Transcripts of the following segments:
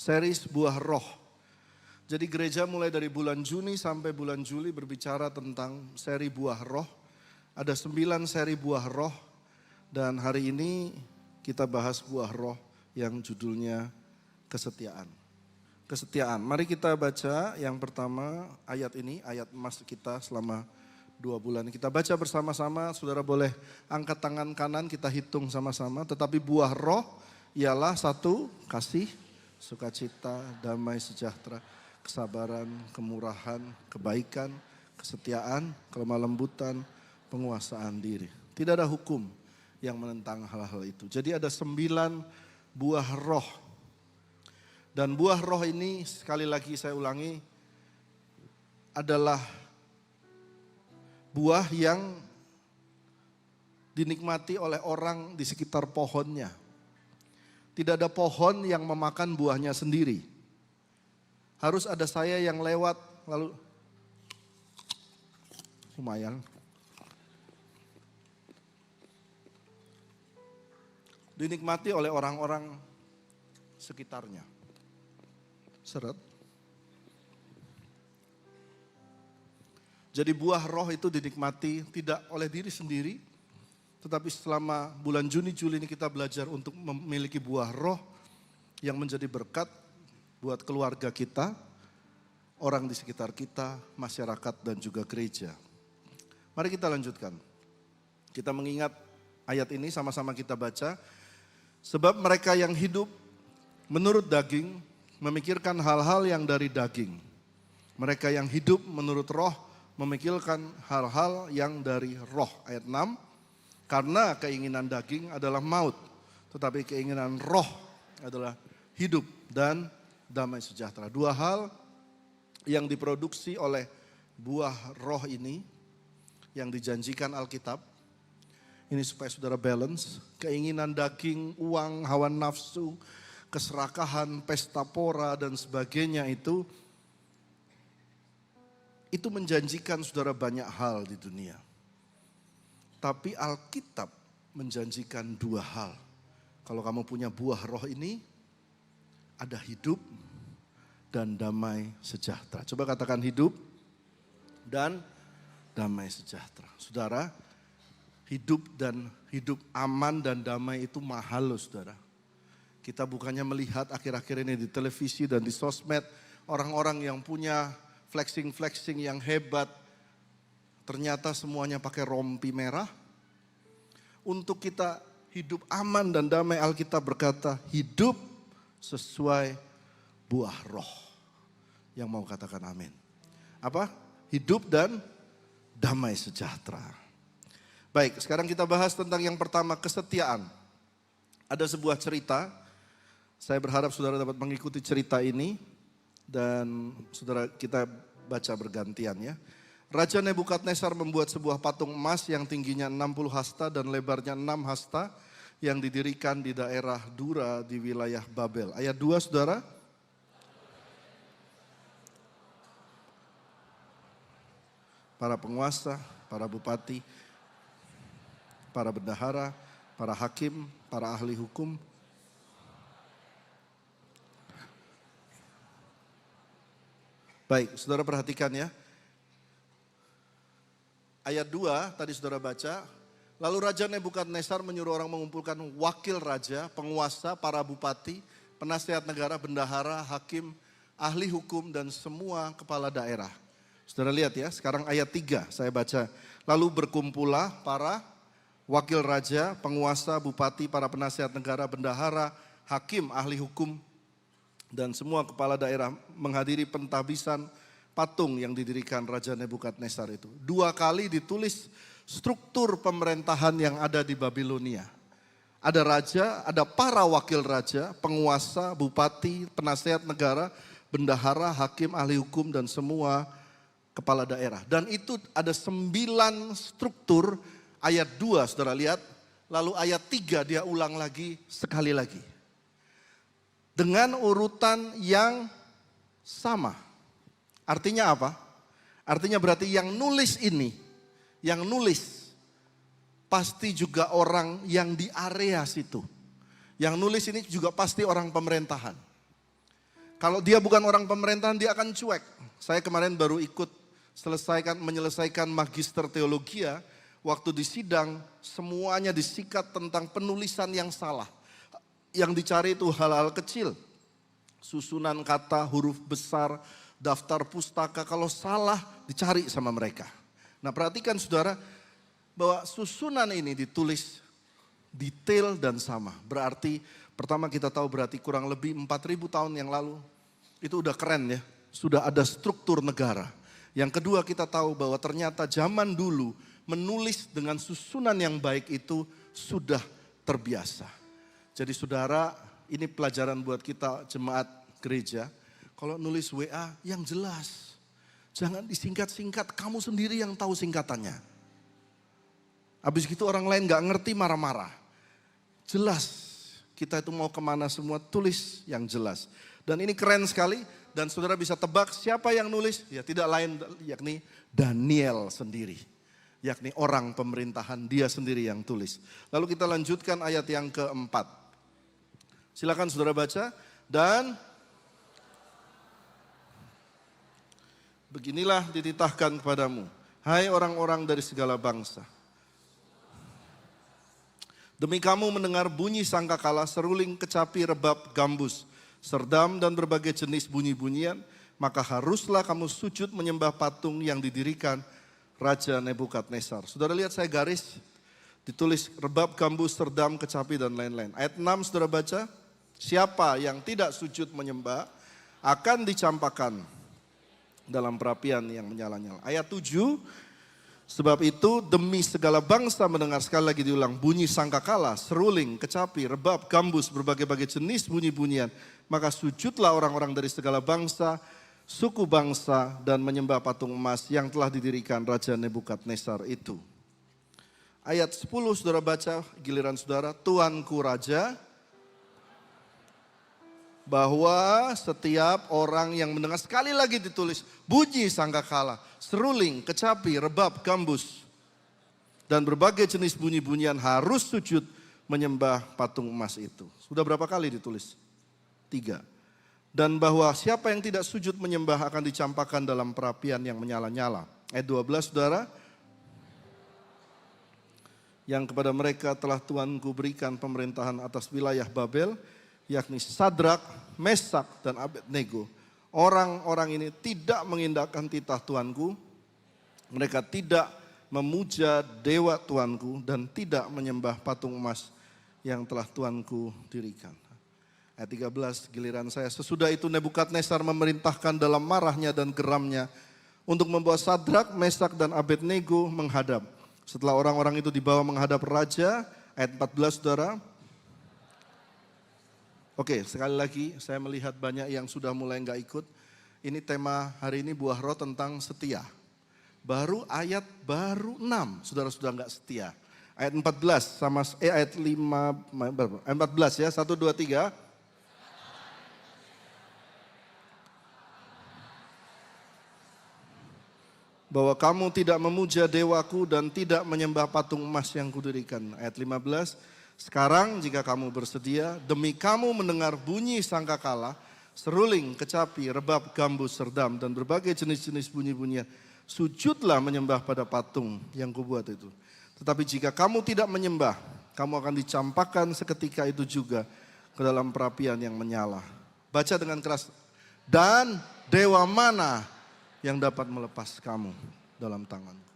series buah roh. Jadi gereja mulai dari bulan Juni sampai bulan Juli berbicara tentang seri buah roh. Ada 9 seri buah roh dan hari ini kita bahas buah roh yang judulnya kesetiaan. Kesetiaan, mari kita baca yang pertama ayat ini, ayat emas kita selama 2 bulan. Kita baca bersama-sama, saudara boleh angkat tangan kanan kita hitung sama-sama. Tetapi buah roh ialah 1, kasih, sukacita, damai sejahtera, kesabaran, kemurahan, kebaikan, kesetiaan, kelemah lembutan, penguasaan diri. Tidak ada hukum yang menentang hal-hal itu. Jadi ada 9 buah roh. Dan buah roh ini sekali lagi saya ulangi adalah buah yang dinikmati oleh orang di sekitar pohonnya. Tidak ada pohon yang memakan buahnya sendiri. Harus ada saya yang lewat lalu lumayan. Dinikmati oleh orang-orang sekitarnya. Seret. Jadi buah roh itu dinikmati tidak oleh diri sendiri, tetapi selama bulan Juni Juli ini kita belajar untuk memiliki buah roh yang menjadi berkat buat keluarga kita, orang di sekitar kita, masyarakat dan juga gereja. Mari kita lanjutkan. Kita mengingat ayat ini sama-sama kita baca. Sebab mereka yang hidup menurut daging memikirkan hal-hal yang dari daging. Mereka yang hidup menurut roh memikirkan hal-hal yang dari roh. Ayat 6, karena keinginan daging adalah maut, tetapi keinginan roh adalah hidup dan damai sejahtera. 2 hal yang diproduksi oleh buah roh ini yang dijanjikan Alkitab. Ini supaya saudara balance, keinginan daging, uang, hawa nafsu, keserakahan, pesta pora dan sebagainya itu menjanjikan saudara banyak hal di dunia. Tapi Alkitab menjanjikan 2 hal. Kalau kamu punya buah roh ini, ada hidup dan damai sejahtera. Coba katakan hidup dan damai sejahtera. Saudara, hidup aman dan damai itu mahal loh saudara. Kita bukannya melihat akhir-akhir ini di televisi dan di sosmed, orang-orang yang punya flexing yang hebat, ternyata semuanya pakai rompi merah. Untuk kita hidup aman dan damai, Alkitab berkata hidup sesuai buah roh. Yang mau katakan amin. Apa? Hidup dan damai sejahtera. Baik, sekarang kita bahas tentang yang pertama, kesetiaan. Ada sebuah cerita, saya berharap saudara dapat mengikuti cerita ini dan saudara kita baca bergantian ya. Raja Nebukadnezar membuat sebuah patung emas yang tingginya 60 hasta dan lebarnya 6 hasta yang didirikan di daerah Dura di wilayah Babel. Ayat 2 saudara. Para penguasa, para bupati, para bendahara, para hakim, para ahli hukum. Baik, saudara perhatikan ya. Ayat 2 tadi saudara baca. Lalu Raja Nebukadnezar menyuruh orang mengumpulkan wakil raja, penguasa, para bupati, penasihat negara, bendahara, hakim, ahli hukum dan semua kepala daerah. Saudara lihat ya, sekarang ayat 3 saya baca. Lalu berkumpullah para wakil raja, penguasa, bupati, para penasihat negara, bendahara, hakim, ahli hukum, dan semua kepala daerah menghadiri pentahbisan patung yang didirikan Raja Nebukadnezar itu. 2 kali ditulis struktur pemerintahan yang ada di Babilonia. Ada raja, ada para wakil raja, penguasa, bupati, penasihat negara, bendahara, hakim, ahli hukum, dan semua kepala daerah. Dan itu ada 9 struktur. Ayat 2 saudara lihat, lalu ayat 3 dia ulang lagi sekali lagi. Dengan urutan yang sama. Artinya apa? Artinya berarti yang nulis ini, yang nulis pasti juga orang yang di area situ. Yang nulis ini juga pasti orang pemerintahan. Kalau dia bukan orang pemerintahan, dia akan cuek. Saya kemarin baru ikut menyelesaikan magister teologia. Waktu di sidang, semuanya disikat tentang penulisan yang salah. Yang dicari itu hal-hal kecil. Susunan kata, huruf besar, daftar pustaka. Kalau salah, dicari sama mereka. Nah, perhatikan saudara, bahwa susunan ini ditulis detail dan sama. Berarti, pertama kita tahu berarti kurang lebih 4.000 tahun yang lalu. Itu udah keren ya, sudah ada struktur negara. Yang kedua kita tahu bahwa ternyata zaman dulu menulis dengan susunan yang baik itu sudah terbiasa. Jadi saudara, ini pelajaran buat kita jemaat gereja. Kalau nulis WA yang jelas. Jangan disingkat-singkat, kamu sendiri yang tahu singkatannya. Habis gitu orang lain gak ngerti marah-marah. Jelas, kita itu mau kemana semua, tulis yang jelas. Dan ini keren sekali, dan saudara bisa tebak siapa yang nulis. Ya tidak lain yakni Daniel sendiri. Yakni orang pemerintahan, dia sendiri yang tulis. Lalu kita lanjutkan ayat yang keempat. Silakan saudara baca. Dan beginilah dititahkan kepadamu, hai orang-orang dari segala bangsa. Demi kamu mendengar bunyi sangkakala, seruling, kecapi, rebab, gambus, serdam dan berbagai jenis bunyi-bunyian, maka haruslah kamu sujud menyembah patung yang didirikan Raja Nebukadnezar. Saudara lihat saya garis, ditulis rebab, gambus, serdam, kecapi dan lain-lain. Ayat 6 saudara baca, siapa yang tidak sujud menyembah akan dicampakkan dalam perapian yang menyala-nyala. Ayat 7, sebab itu demi segala bangsa mendengar, sekali lagi diulang, bunyi sangkakala, seruling, kecapi, rebab, gambus, berbagai-bagai jenis bunyi-bunyian. Maka sujudlah orang-orang dari segala bangsa, suku bangsa dan menyembah patung emas yang telah didirikan Raja Nebukadnezar itu. Ayat 10 saudara baca, giliran saudara, Tuanku Raja, bahwa setiap orang yang mendengar, sekali lagi ditulis, bunyi sangkakala, seruling, kecapi, rebab, gambus, dan berbagai jenis bunyi-bunyian harus sujud menyembah patung emas itu. Sudah berapa kali ditulis? 3. Dan bahwa siapa yang tidak sujud menyembah akan dicampakkan dalam perapian yang menyala-nyala. Ayat 12 saudara. Yang kepada mereka telah Tuanku berikan pemerintahan atas wilayah Babel, yakni Sadrak, Mesak dan Abednego. Orang-orang ini tidak mengindahkan titah Tuanku. Mereka tidak memuja dewa Tuanku dan tidak menyembah patung emas yang telah Tuanku dirikan. Ayat 13, giliran saya. Sesudah itu Nebukadnezar memerintahkan dalam marahnya dan geramnya untuk membawa Sadrak, Mesak dan Abednego menghadap. Setelah orang-orang itu dibawa menghadap raja, ayat 14 saudara. Oke, sekali lagi saya melihat banyak yang sudah mulai enggak ikut. Ini tema hari ini buah roh tentang setia. Ayat baru 6, saudara sudah enggak setia. Ayat 14 sama ayat 5, ayat 14 ya, 1, 2, 3. Bahwa kamu tidak memuja dewaku dan tidak menyembah patung emas yang kudirikan. Ayat 15, sekarang jika kamu bersedia, demi kamu mendengar bunyi sangkakala, seruling, kecapi, rebab, gambus, serdam, dan berbagai jenis-jenis bunyi-bunyian, sujudlah menyembah pada patung yang kubuat itu. Tetapi jika kamu tidak menyembah, kamu akan dicampakkan seketika itu juga ke dalam perapian yang menyala. Baca dengan keras. Dan dewa mana yang dapat melepas kamu dalam tanganku?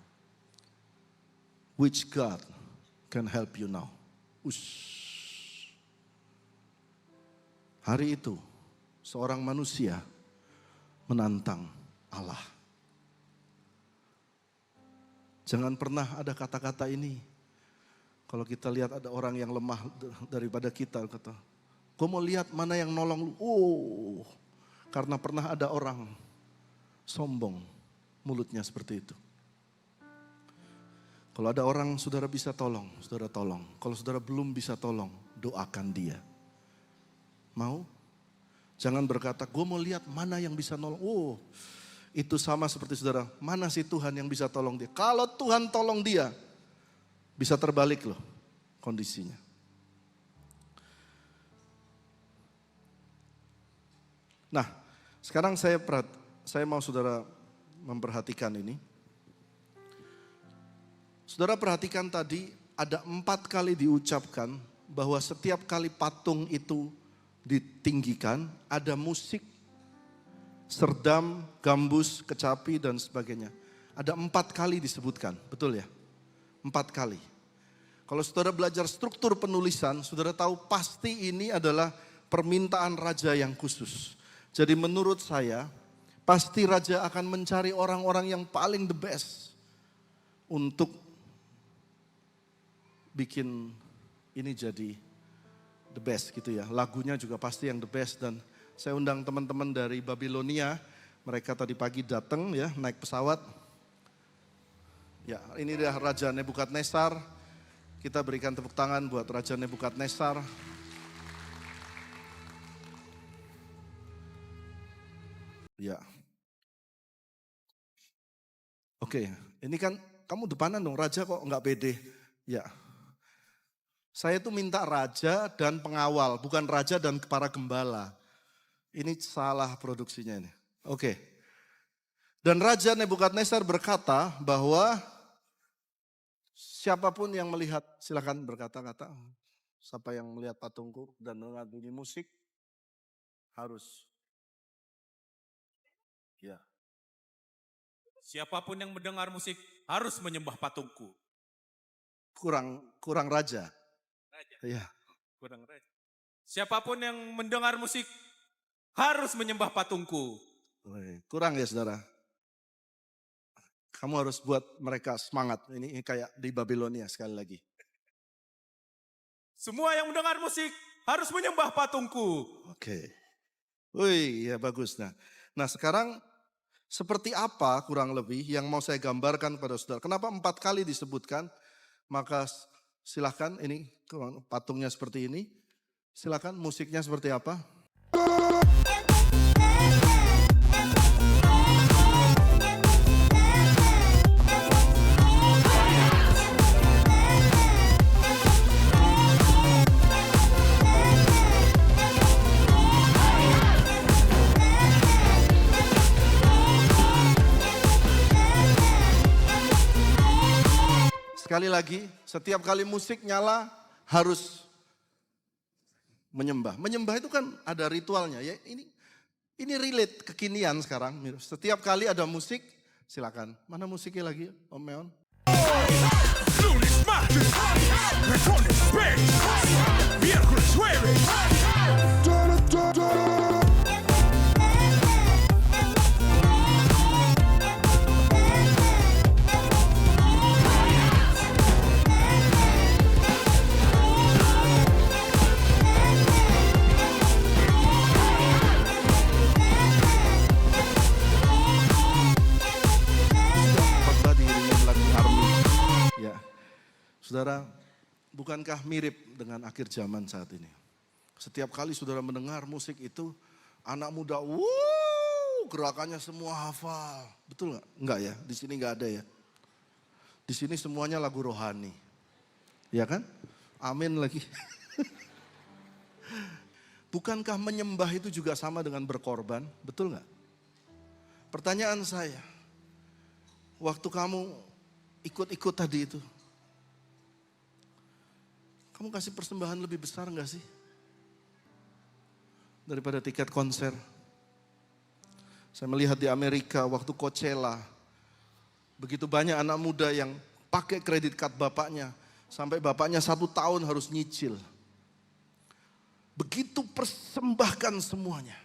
Which God can help you now? Hari itu seorang manusia menantang Allah. Jangan pernah ada kata-kata ini. Kalau kita lihat ada orang yang lemah daripada kita, kata, gue mau lihat mana yang nolong lu. Oh, karena pernah ada orang sombong, mulutnya seperti itu. Kalau ada orang saudara bisa tolong, saudara tolong. Kalau saudara belum bisa tolong, doakan dia. Mau? Jangan berkata, gue mau lihat mana yang bisa nolong. Oh, itu sama seperti saudara, mana sih Tuhan yang bisa tolong dia? Kalau Tuhan tolong dia, bisa terbalik loh kondisinya. Nah, sekarang saya mau saudara memperhatikan ini. Saudara perhatikan tadi ada 4 kali diucapkan bahwa setiap kali patung itu ditinggikan ada musik, serdam, gambus, kecapi dan sebagainya. Ada 4 kali disebutkan, betul ya? 4 kali. Kalau saudara belajar struktur penulisan, saudara tahu pasti ini adalah permintaan raja yang khusus. Jadi menurut saya, pasti raja akan mencari orang-orang yang paling the best untuk bikin ini jadi the best gitu ya. Lagunya juga pasti yang the best dan saya undang teman-teman dari Babilonia. Mereka tadi pagi datang ya, naik pesawat. Ya, ini dia Raja Nebukadnezar. Kita berikan tepuk tangan buat Raja Nebukadnezar. Ya. Oke, ini kan kamu depanan dong, Raja kok nggak pede. Ya. Saya tuh minta raja dan pengawal, bukan raja dan para gembala. Ini salah produksinya ini. Oke. Dan Raja Nebukadnezar berkata bahwa siapapun yang melihat, silakan berkata-kata. Siapa yang melihat patungku dan mendengar bunyi musik harus. Ya. Siapapun yang mendengar musik harus menyembah patungku. Kurang raja. Iya. Kurang raja. Siapapun yang mendengar musik harus menyembah patungku. Kurang ya saudara. Kamu harus buat mereka semangat. Ini kayak di Babilonia sekali lagi. Semua yang mendengar musik harus menyembah patungku. Oke. Wih, ya bagus. Nah sekarang seperti apa kurang lebih yang mau saya gambarkan pada saudara. Kenapa 4 kali disebutkan? Maka silahkan ini patungnya seperti ini. Silahkan musiknya seperti apa? Sekali lagi, setiap kali musik nyala harus menyembah. Menyembah itu kan ada ritualnya ya. Ini relate kekinian sekarang. Setiap kali ada musik, silakan. Mana musiknya lagi, Om Meon? Saudara, bukankah mirip dengan akhir zaman saat ini? Setiap kali saudara mendengar musik itu, anak muda, gerakannya semua hafal. Betul nggak? Enggak ya, di sini nggak ada ya. Di sini semuanya lagu rohani. Ya kan? Amin lagi. Bukankah menyembah itu juga sama dengan berkorban? Betul nggak? Pertanyaan saya, waktu kamu ikut-ikut tadi itu, kamu kasih persembahan lebih besar enggak sih? Daripada tiket konser. Saya melihat di Amerika waktu Coachella. Begitu banyak anak muda yang pakai kredit card bapaknya. Sampai bapaknya 1 tahun harus nyicil. Begitu persembahkan semuanya.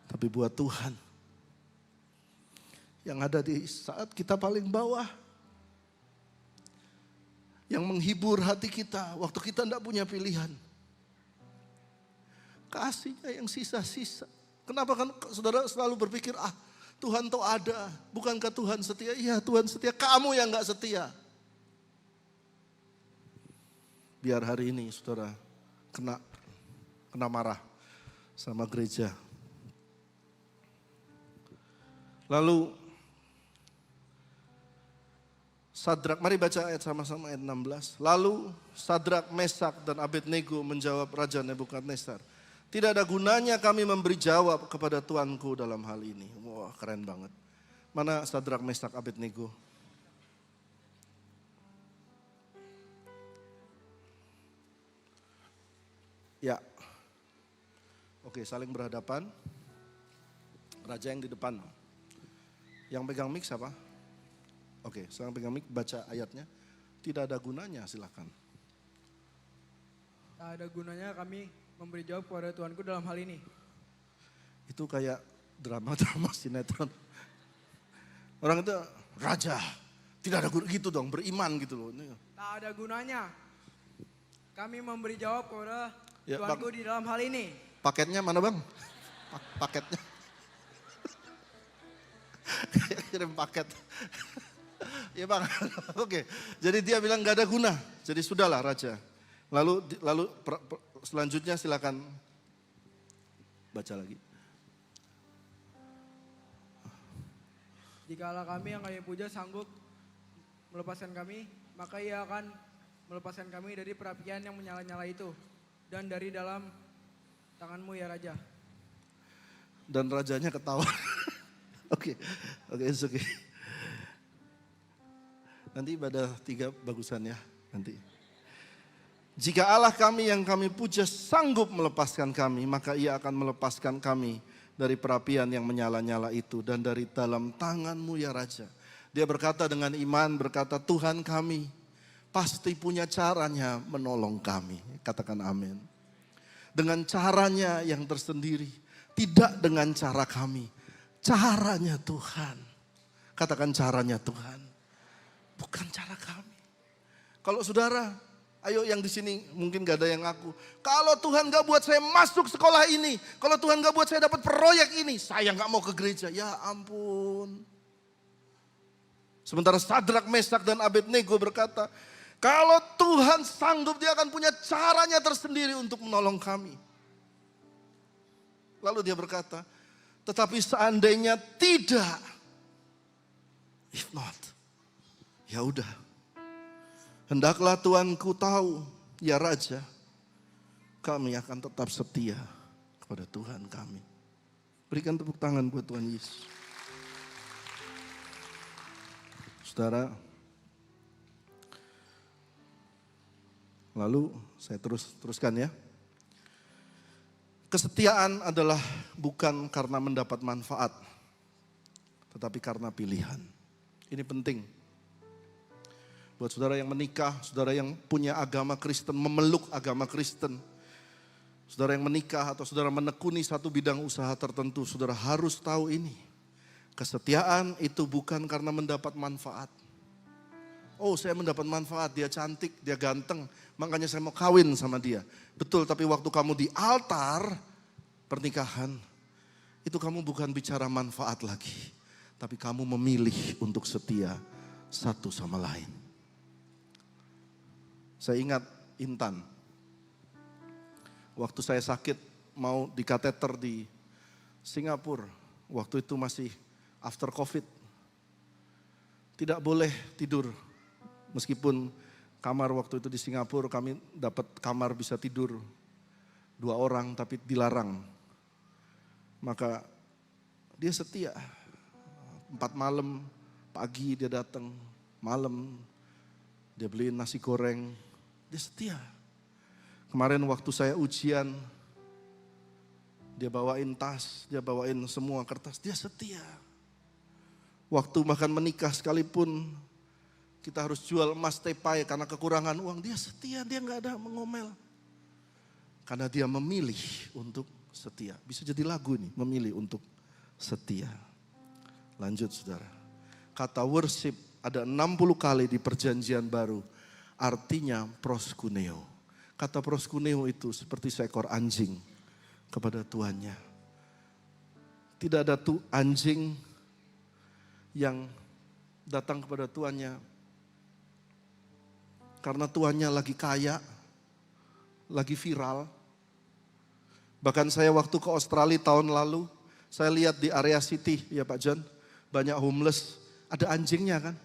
Tapi buat Tuhan. Yang ada di saat kita paling bawah. Yang menghibur hati kita waktu kita tidak punya pilihan. Kasihnya yang sisa-sisa. Kenapa kan saudara selalu berpikir, Tuhan tuh ada. Bukankah Tuhan setia? Iya Tuhan setia, kamu yang gak setia. Biar hari ini saudara kena marah sama gereja. Lalu Sadrak, mari baca ayat sama-sama ayat 16. Lalu Sadrak, Mesak dan Abednego menjawab Raja Nebukadnezar. Tidak ada gunanya kami memberi jawab kepada Tuanku dalam hal ini. Wah, keren banget. Mana Sadrak, Mesak, Abednego? Ya. Oke, saling berhadapan. Raja yang di depan. Yang pegang mic siapa? Oke, sekarang pegang mic, baca ayatnya. Tidak ada gunanya, silakan. Tak ada gunanya kami memberi jawab kepada Tuanku dalam hal ini. Itu kayak drama-drama sinetron. Orang itu raja, tidak ada gunanya gitu dong, beriman gitu loh. Tak ada gunanya kami memberi jawab kepada Ya, Tuanku di dalam hal ini. Paketnya mana bang? Paketnya. Kirim paket. Ya bang, oke. Jadi dia bilang gak ada guna. Jadi sudahlah raja. Lalu selanjutnya silakan baca lagi. Jikalau kami yang kami puja sanggup melepaskan kami, maka ia akan melepaskan kami dari perapian yang menyala-nyala itu dan dari dalam tanganmu ya Raja. Dan rajanya ketawa. Oke, it's okay. Nanti ibadah 3 bagusan ya, nanti. Jika Allah kami yang kami puja sanggup melepaskan kami, maka ia akan melepaskan kami dari perapian yang menyala-nyala itu dan dari dalam tanganmu ya Raja. Dia berkata dengan iman, berkata Tuhan kami pasti punya caranya menolong kami. Katakan amin. Dengan caranya yang tersendiri, tidak dengan cara kami. Caranya Tuhan. Katakan caranya Tuhan. Bukan cara kami. Kalau saudara, ayo yang di sini mungkin gak ada yang ngaku. Kalau Tuhan gak buat saya masuk sekolah ini. Kalau Tuhan gak buat saya dapat proyek ini. Saya gak mau ke gereja. Ya ampun. Sementara Sadrak, Mesak dan Abednego berkata. Kalau Tuhan sanggup dia akan punya caranya tersendiri untuk menolong kami. Lalu dia berkata. Tetapi seandainya tidak. If not. Ya udah. Hendaklah Tuanku tahu, ya Raja, kami akan tetap setia kepada Tuhan kami. Berikan tepuk tangan buat Tuhan Yesus. Saudara, lalu saya teruskan ya. Kesetiaan adalah bukan karena mendapat manfaat, tetapi karena pilihan. Ini penting. Buat saudara yang menikah, saudara yang punya agama Kristen, memeluk agama Kristen. Saudara yang menikah atau saudara menekuni satu bidang usaha tertentu, saudara harus tahu ini. Kesetiaan itu bukan karena mendapat manfaat. Oh, saya mendapat manfaat, dia cantik, dia ganteng, makanya saya mau kawin sama dia. Betul, tapi waktu kamu di altar pernikahan, itu kamu bukan bicara manfaat lagi. Tapi kamu memilih untuk setia satu sama lain. Saya ingat Intan. Waktu saya sakit mau dikateter di Singapura. Waktu itu masih after COVID. Tidak boleh tidur. Meskipun kamar waktu itu di Singapura kami dapat kamar bisa tidur 2 orang tapi dilarang. Maka dia setia. 4 malam, pagi dia datang, malam dia beliin nasi goreng. Dia setia. Kemarin waktu saya ujian, dia bawain tas, dia bawain semua kertas, dia setia. Waktu makan menikah sekalipun, kita harus jual emas tepai karena kekurangan uang, dia setia, dia gak ada mengomel. Karena dia memilih untuk setia. Bisa jadi lagu nih, memilih untuk setia. Lanjut saudara. Kata worship ada 60 kali di perjanjian baru. Artinya proskuneo. Kata proskuneo itu seperti seekor anjing kepada tuannya. Tidak ada tuh anjing yang datang kepada tuannya karena tuannya lagi kaya, lagi viral. Bahkan saya waktu ke Australia tahun lalu, saya lihat di area city, ya Pak John, banyak homeless, ada anjingnya kan.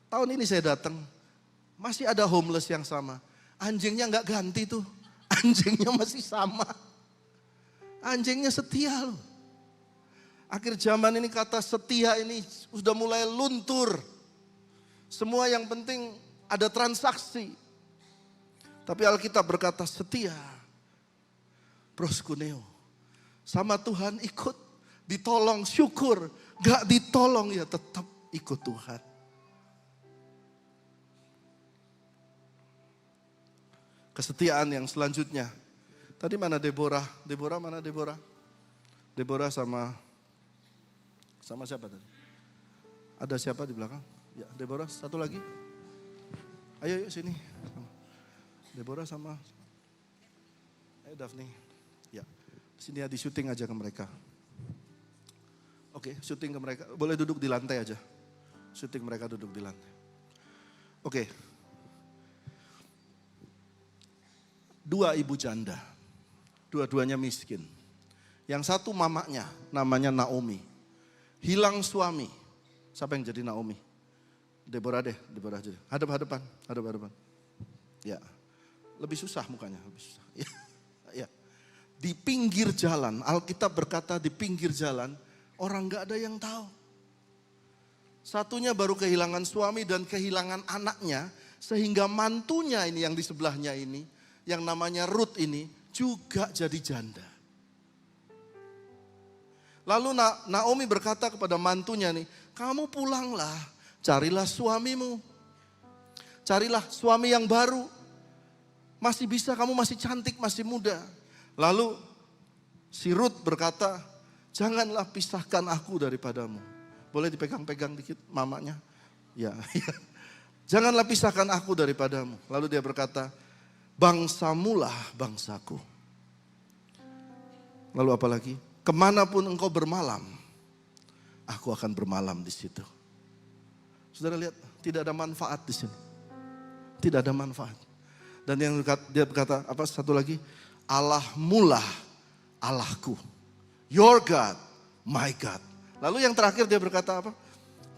Tahun ini saya datang, masih ada homeless yang sama. Anjingnya nggak ganti tuh, anjingnya masih sama. Anjingnya setia loh. Akhir zaman ini kata setia ini sudah mulai luntur. Semua yang penting ada transaksi. Tapi Alkitab berkata setia. Proskuneo. Sama Tuhan ikut. Ditolong syukur. Gak ditolong ya tetap ikut Tuhan. Kesetiaan yang selanjutnya. Tadi mana Deborah? Deborah mana Deborah? Deborah sama siapa tadi? Ada siapa di belakang? Ya, Deborah satu lagi. Ayo yuk sini. Deborah sama Daphne. Ya, sini ya di syuting aja ke mereka. Oke, syuting ke mereka. Boleh duduk di lantai aja. Syuting mereka duduk di lantai. Oke. Dua ibu janda. Dua-duanya miskin. Yang satu mamanya namanya Naomi. Hilang suami. Siapa yang jadi Naomi? Deborah deh, Deborah aja. Hadap-hadapan. Ya. Lebih susah mukanya, lebih susah. Ya. Di pinggir jalan, Alkitab berkata di pinggir jalan, orang gak ada yang tahu. Satunya baru kehilangan suami dan kehilangan anaknya, sehingga mantunya ini yang di sebelahnya ini, yang namanya Ruth ini, juga jadi janda. Lalu Naomi berkata kepada mantunya nih, kamu pulanglah, carilah suamimu. Carilah suami yang baru. Masih bisa, kamu masih cantik, masih muda. Lalu si Ruth berkata, janganlah pisahkan aku daripadamu. Boleh dipegang-pegang dikit mamanya? Ya. Janganlah pisahkan aku daripadamu. Lalu dia berkata, bangsamulah bangsaku. Lalu apa lagi? Kemanapun engkau bermalam, aku akan bermalam di situ. Saudara lihat, tidak ada manfaat di sini. Tidak ada manfaat. Dan yang dia berkata, apa satu lagi? Allahmulah Allahku. Your God, my God. Lalu yang terakhir dia berkata apa?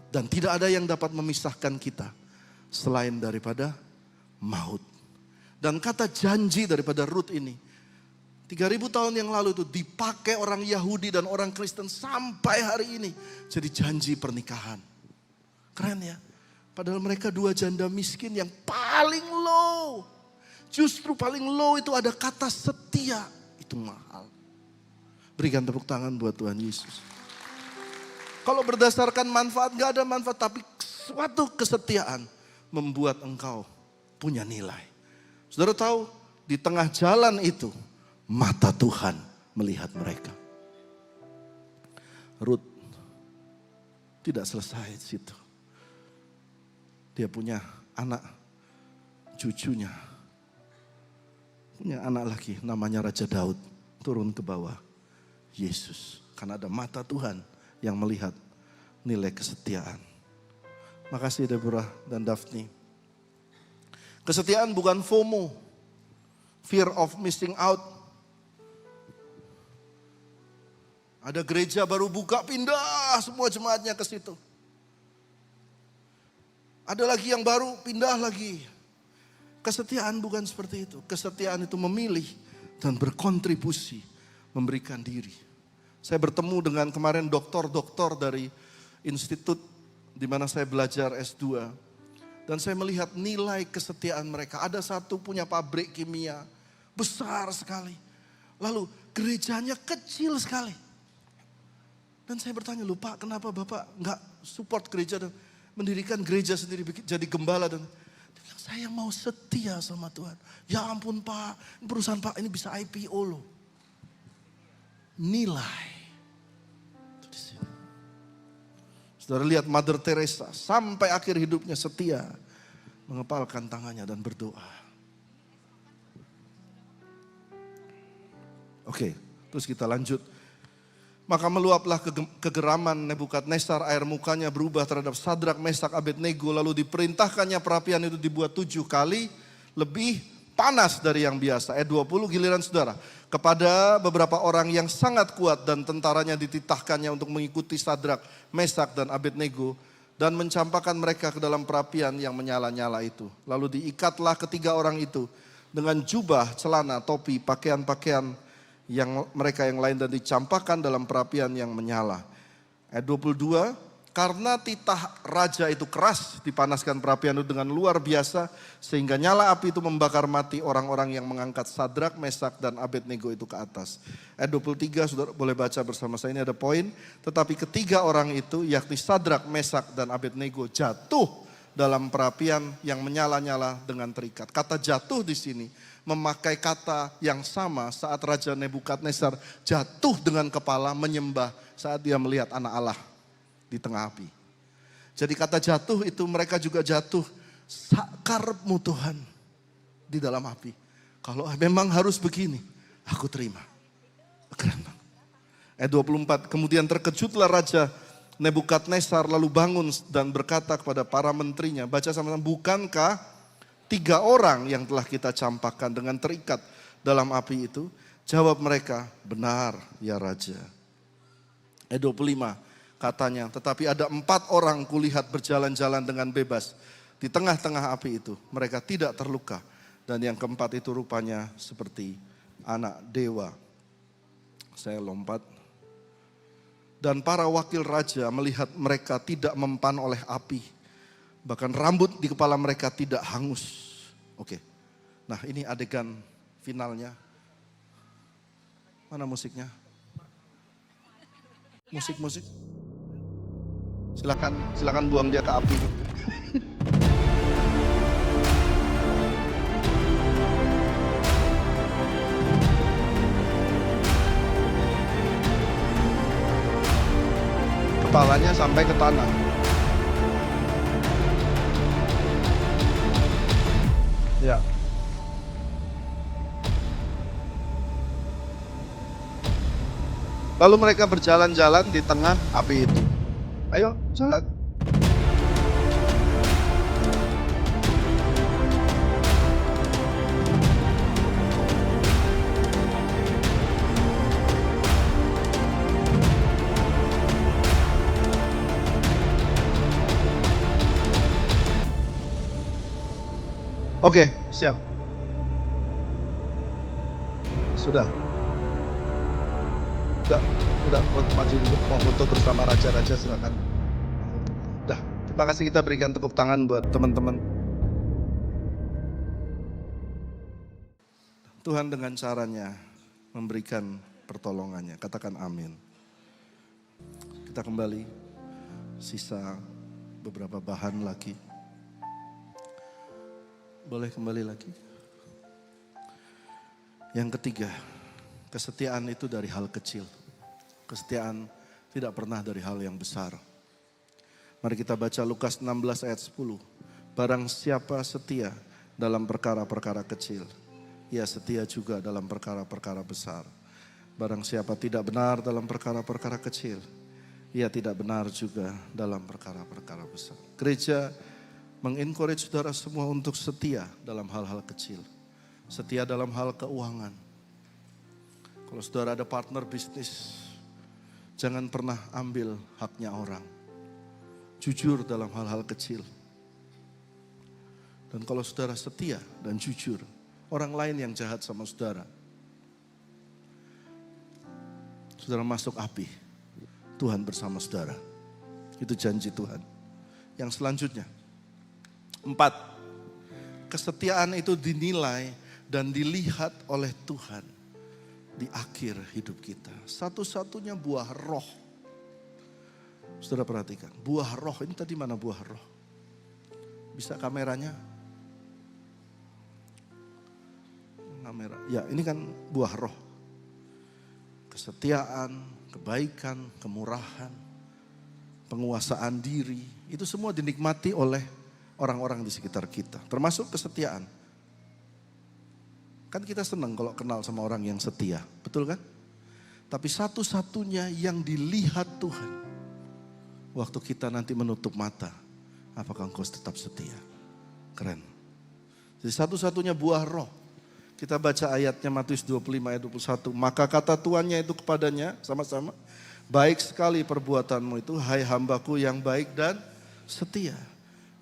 Dan tidak ada yang dapat memisahkan kita selain daripada maut. Dan kata janji daripada Ruth ini, 3000 tahun yang lalu itu dipakai orang Yahudi dan orang Kristen sampai hari ini. Jadi janji pernikahan. Keren ya. Padahal mereka dua janda miskin yang paling low. Justru paling low itu ada kata setia. Itu mahal. Berikan tepuk tangan buat Tuhan Yesus. Kalau berdasarkan manfaat, gak ada manfaat. Tapi suatu kesetiaan membuat engkau punya nilai. Saudara tahu, di tengah jalan itu, mata Tuhan melihat mereka. Ruth tidak selesai di situ. Dia punya anak, cucunya. Punya anak lagi namanya Raja Daud. Turun ke bawah. Yesus. Karena ada mata Tuhan yang melihat nilai kesetiaan. Makasih Deborah dan Daphne. Kesetiaan bukan FOMO. Fear of missing out. Ada gereja baru buka, pindah semua jemaatnya ke situ. Ada lagi yang baru, pindah lagi. Kesetiaan bukan seperti itu. Kesetiaan itu memilih dan berkontribusi, memberikan diri. Saya bertemu dengan kemarin doktor-doktor dari institut di mana saya belajar S2. Dan saya melihat nilai kesetiaan mereka. Ada satu punya pabrik kimia, besar sekali. Lalu gerejanya kecil sekali. Dan saya bertanya, Pak, kenapa Bapak nggak support gereja dan mendirikan gereja sendiri jadi gembala? Dan dia bilang, saya mau setia sama Tuhan. Ya ampun Pak, perusahaan Pak ini bisa IPO loh. Nilai. Itu di sini. Saudara lihat Mother Teresa sampai akhir hidupnya setia. Mengepalkan tangannya dan berdoa. Oke, terus kita lanjut. Maka meluaplah kegeraman Nebukadnezar, air mukanya berubah terhadap Sadrak, Mesak, Abednego. Lalu diperintahkannya perapian itu dibuat 7 kali lebih panas dari yang biasa. Ayat 20 giliran saudara. Kepada beberapa orang yang sangat kuat dan tentaranya dititahkannya untuk mengikuti Sadrak, Mesak dan Abednego. Dan mencampakkan mereka ke dalam perapian yang menyala-nyala itu. Lalu diikatlah ketiga orang itu dengan jubah, celana, topi, pakaian-pakaian mereka yang lain dan dicampakkan dalam perapian yang menyala. Ayat 22, karena titah raja itu keras, dipanaskan perapian itu dengan luar biasa, sehingga nyala api itu membakar mati orang-orang yang mengangkat Sadrak, Mesak, dan Abednego itu ke atas. Ayat 23, saudara boleh baca bersama saya, ini ada poin. Tetapi ketiga orang itu, yakni Sadrak, Mesak, dan Abednego jatuh dalam perapian yang menyala-nyala dengan terikat. Kata jatuh di sini memakai kata yang sama saat Raja Nebukadnezar jatuh dengan kepala menyembah saat dia melihat anak Allah di tengah api. Jadi kata jatuh itu mereka juga jatuh sakarepmu Tuhan di dalam api. Kalau memang harus begini, aku terima. Keren banget. Ayat 24, kemudian terkejutlah Raja Nebukadnezar lalu bangun dan berkata kepada para menterinya, baca sama-sama, bukankah 3 orang yang telah kita campakkan dengan terikat dalam api itu? Jawab mereka, benar ya Raja. Ayat 25 katanya, tetapi ada 4 orang kulihat berjalan-jalan dengan bebas di tengah-tengah api itu. Mereka tidak terluka. Dan yang keempat itu rupanya seperti anak dewa. Saya lompat. Dan para wakil raja melihat mereka tidak mempan oleh api. Bahkan rambut di kepala mereka tidak hangus. Oke. Nah, ini adegan finalnya. Mana musiknya? Musik. Silakan buang dia ke api. Kepalanya sampai ke tanah. Ya. Lalu mereka berjalan-jalan di tengah api itu. Ayo, jalan. Oke, siap. Sudah maju dulu, mau foto bersama raja-raja silakan. Dah, terima kasih, kita berikan tepuk tangan buat teman-teman. Tuhan dengan caranya memberikan pertolongannya, katakan amin. Kita kembali, sisa beberapa bahan lagi. Boleh kembali lagi. Yang ketiga, kesetiaan itu dari hal kecil. Kesetiaan tidak pernah dari hal yang besar. Mari kita baca Lukas 16 ayat 10. Barang siapa setia dalam perkara-perkara kecil, ia setia juga dalam perkara-perkara besar. Barang siapa tidak benar dalam perkara-perkara kecil, ia tidak benar juga dalam perkara-perkara besar. Gereja mengencourage saudara semua untuk setia dalam hal-hal kecil. Setia dalam hal keuangan. Kalau saudara ada partner bisnis, jangan pernah ambil haknya orang. Jujur dalam hal-hal kecil. Dan kalau saudara setia dan jujur, orang lain yang jahat sama saudara, saudara masuk api, Tuhan bersama saudara. Itu janji Tuhan. Yang selanjutnya, 4, kesetiaan itu dinilai dan dilihat oleh Tuhan di akhir hidup kita. Satu-satunya buah roh. Saudara perhatikan, buah roh ini tadi mana buah roh? Bisa kameranya? Kamera. Ya, ini kan buah roh. Kesetiaan, kebaikan, kemurahan, penguasaan diri, itu semua dinikmati oleh orang-orang di sekitar kita, termasuk kesetiaan. Kan kita senang kalau kenal sama orang yang setia, betul kan? Tapi satu-satunya yang dilihat Tuhan, waktu kita nanti menutup mata, apakah engkau tetap setia? Keren. Jadi satu-satunya buah roh. Kita baca ayatnya Matius 25 ayat 21. Maka kata tuannya itu kepadanya, sama-sama, baik sekali perbuatanmu itu, hai hambaku yang baik dan setia.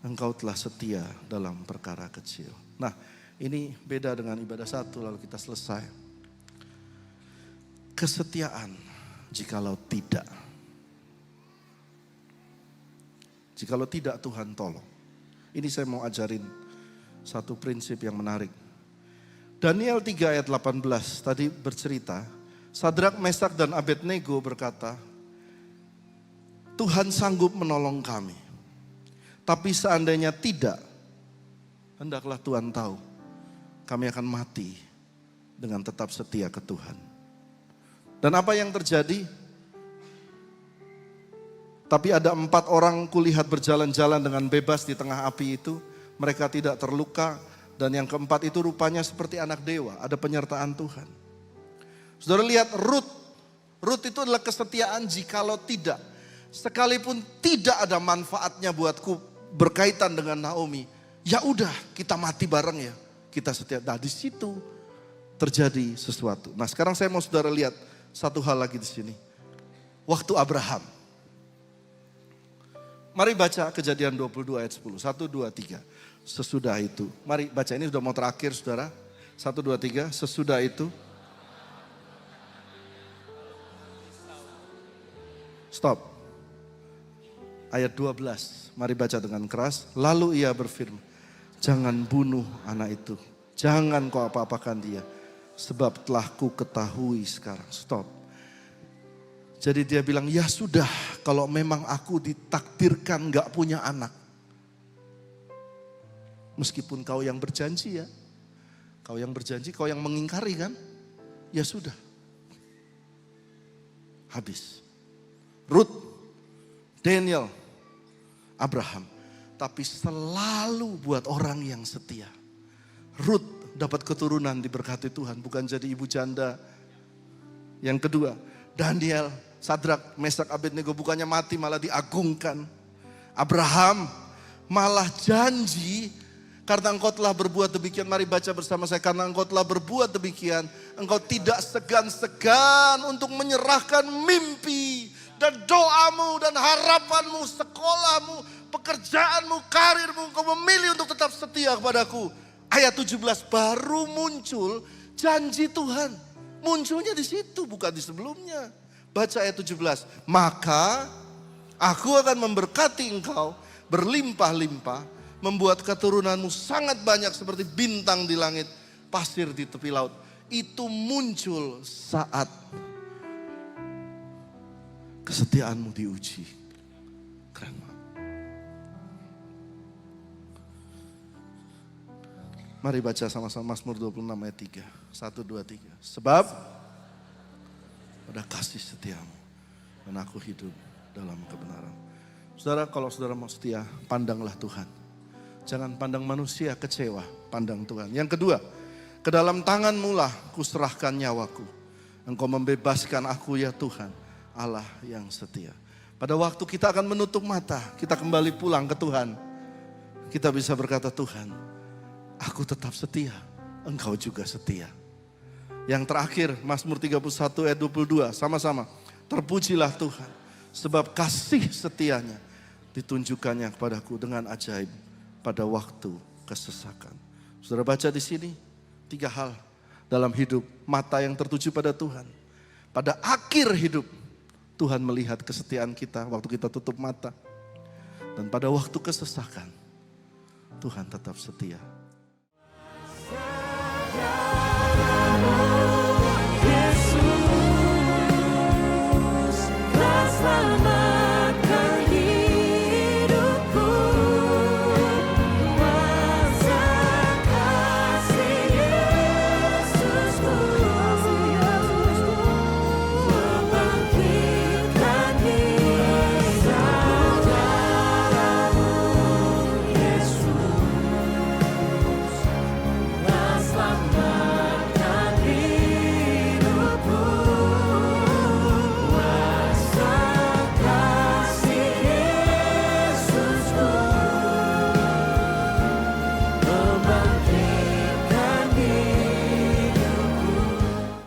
Engkau telah setia dalam perkara kecil. Nah, ini beda dengan ibadah satu lalu kita selesai. kesetiaan jikalau tidak. Jikalau tidak Tuhan tolong. Ini saya mau ajarin satu prinsip yang menarik. Daniel 3 ayat 18 tadi bercerita, Sadrak, Mesak dan Abednego berkata, Tuhan sanggup menolong kami. Tapi seandainya tidak, hendaklah Tuhan tahu, kami akan mati dengan tetap setia ke Tuhan. Dan apa yang terjadi? Tapi ada 4 orang kulihat berjalan-jalan dengan bebas di tengah api itu. Mereka tidak terluka. Dan yang keempat itu rupanya seperti anak dewa. Ada penyertaan Tuhan. Saudara lihat Rut. Rut itu adalah kesetiaan jikalau tidak. Sekalipun tidak ada manfaatnya buatku berkaitan dengan Naomi. Ya udah kita mati bareng ya. Kita setia. Nah di situ terjadi sesuatu. Nah sekarang saya mau saudara lihat satu hal lagi di sini. Waktu Abraham. Mari baca Kejadian 22 ayat 10. 1, 2, 3. Sesudah itu. Mari baca, ini sudah mau terakhir saudara. 1, 2, 3. Sesudah itu. Stop. Ayat 12. Mari baca dengan keras. Lalu ia berfirman. Jangan bunuh anak itu. Jangan kau apa-apakan dia. Sebab telah ku ketahui sekarang. Stop. Jadi dia bilang, ya sudah, kalau memang aku ditakdirkan gak punya anak. Meskipun kau yang berjanji ya. Kau yang berjanji, kau yang mengingkari kan. Ya sudah. Habis. Ruth, Daniel, Abraham. Tapi selalu buat orang yang setia. Ruth dapat keturunan diberkati Tuhan. Bukan jadi ibu janda. Yang kedua, Daniel, Sadrak, Mesak, Abednego bukannya mati malah diagungkan. Abraham malah janji, karena engkau telah berbuat demikian, mari baca bersama saya. Karena engkau telah berbuat demikian, engkau tidak segan-segan untuk menyerahkan mimpi dan doamu dan harapanmu, sekolahmu, pekerjaanmu, karirmu. Engkau memilih untuk tetap setia kepadaku. Ayat 17 baru muncul janji Tuhan. Munculnya di situ, bukan di sebelumnya. Baca ayat 17. Maka aku akan memberkati engkau berlimpah-limpah. Membuat keturunanmu sangat banyak seperti bintang di langit, pasir di tepi laut. Itu muncul saat kesetiaanmu diuji. Keren banget. Mari baca sama-sama Mazmur 26 ayat 3. 1, 2, 3. Sebab pada kasih setiamu dan aku hidup dalam kebenaran. Saudara, kalau saudara mau setia, pandanglah Tuhan. Jangan pandang manusia kecewa, pandang Tuhan. Yang kedua, ke dalam tangan-Mu lah kuserahkan nyawaku. Engkau membebaskan aku ya Tuhan, Allah yang setia. Pada waktu kita akan menutup mata, kita kembali pulang ke Tuhan. Kita bisa berkata, Tuhan, aku tetap setia, Engkau juga setia. Yang terakhir, Mazmur 31 ayat 22, sama-sama. Terpujilah Tuhan, sebab kasih setianya ditunjukkannya kepadaku dengan ajaib. Pada waktu kesesakan. Saudara baca di sini 3 hal dalam hidup, mata yang tertuju pada Tuhan. Pada akhir hidup Tuhan melihat kesetiaan kita waktu kita tutup mata. Dan pada waktu kesesakan Tuhan tetap setia.